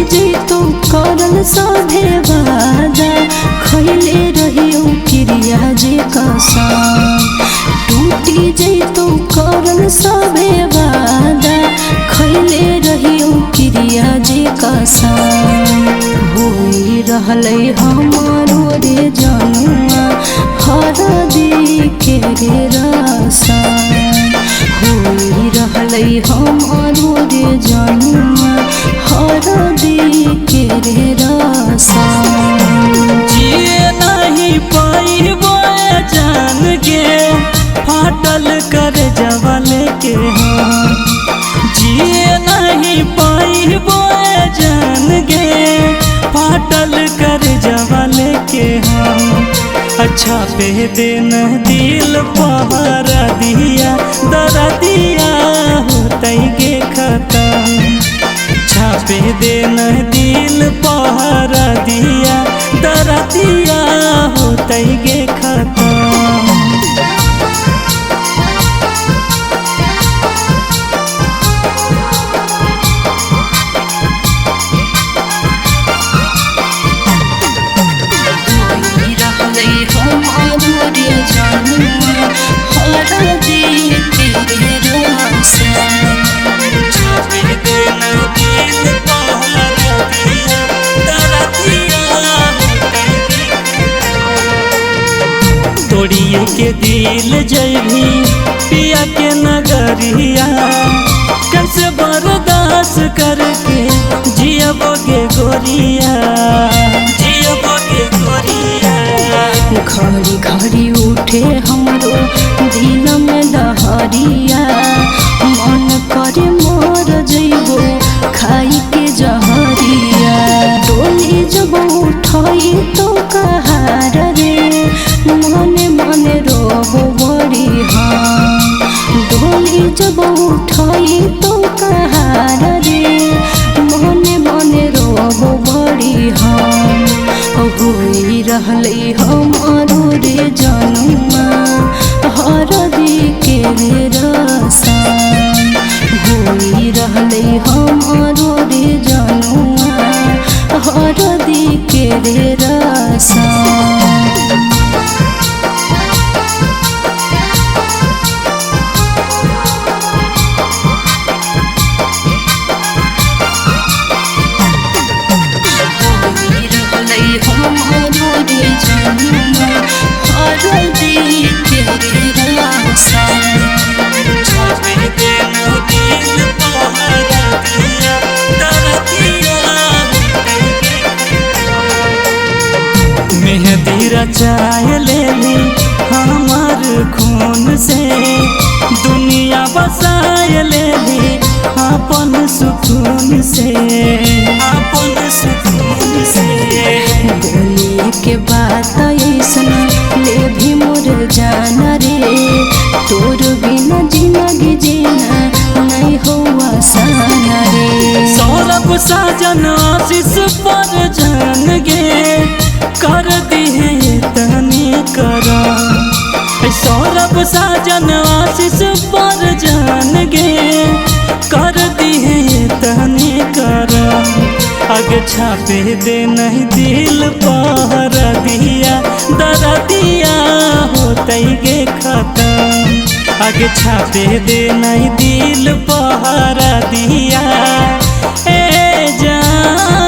जैतो करल सभे वादा खैले रहियो क्रिया जे कसम। टूटी जैतो करल सभे वादा खैले रहियो क्रिया जे कसम। होई रहलै हमारो रे जनुआ हरदी के रे रसम। होई रहलै हमारो रे जनुआ हरदी के रे रसम। जिए नहीं पाइबो जान के फाटल कर जवल के हम। जिए नहीं पाइबो जान के फाटल कर जवल के हम। अच्छा पे दिन दिल पहरा दिया दरा दिया होते गे खत्म। छापे दिन दिल पहरा दिया दरा दिया होते गे खत्म। तोड़िए के दिल जैभी पिया के नगरिया कैसे बर्दाश्त करके जियबोगे गोरिया जियबोगे गोरिया। घड़ी घड़ी उठे हमरो दिल में लहरिया मन करे मर जइबो खाई के जहरिया। डोली जब उठई तो कहार रे मने मने रोबो बड़ी हम। डोली जब उठई तो कहार रे मने मने रोबो बड़ी हम। होई रहलै हमारो रे जनुआ हरदी के रे रसम। होई रहलै हमारो रे जनुआ हरदी के रे रसम। मेहंदी रचाए लेली हमार खून से दुनिया बसाए लेली अपन सुकून से अपन सुकून से। बोले के बात ऐसन ले भी मोर जाना रे तोर बिना जिंदगी जीना नहीं हो आसान रे। सौरभ साजन आशीष पर जान गे कर दिए तने करा। सौरभ साजन आशीष पर जान गे कर दिए तने करा। आगे छापे दे नहीं दिल पहरा दिया दरा दिया होते गे खत्म। आगे छापे दे नहीं दिल पहरा दिया ए जान।